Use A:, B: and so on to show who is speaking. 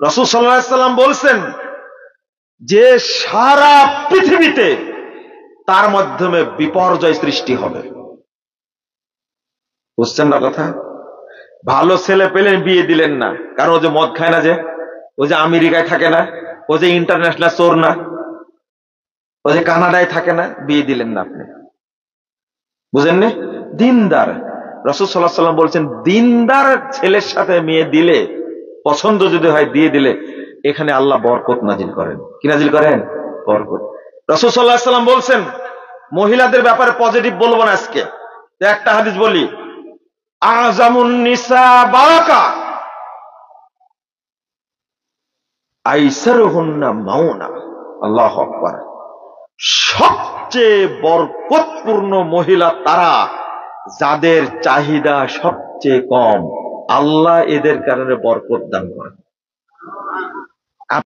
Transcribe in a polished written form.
A: রাসূল সাল্লাল্লাহু আলাইহি সাল্লাম বলছেন যে সারা পৃথিবীতে তার মাধ্যমে বিপর্যয় সৃষ্টি হবে। বুঝছেন না কথা? ভালো ছেলে পেলেন, বিয়ে দিলেন না, কারণ ও যে মদ খায় না, যে ও যে আমেরিকায় থাকে না, ও যে ইন্টারন্যাশনাল চোর না, ও যে কানাডায় থাকে না, বিয়ে দিলেন না আপনি। বুঝেননি? দিনদার। রাসূল সাল্লাল্লাহু আলাইহি সাল্লাম বলছেন দিনদার ছেলের সাথে মেয়ে দিলে, পছন্দ যদি হয় দিয়ে দিলে, এখানে আল্লাহ বরকত নাজিল করেন। কি নাজিল করেন? বরকত। রাসূল সাল্লাল্লাহু আলাইহি সাল্লাম বলছেন, মহিলাদের ব্যাপারে পজিটিভ বলবো না আজকে, একটা হাদিস বলি, আযামুন নিসা বারাকা আইসারুহুন্না মাউনা। আল্লাহু আকবার। সবচেয়ে বরকতপূর্ণ মহিলা তারা যাদের চাহিদা সবচেয়ে কম, আল্লাহ এদের কারণে বরকত দান করেন।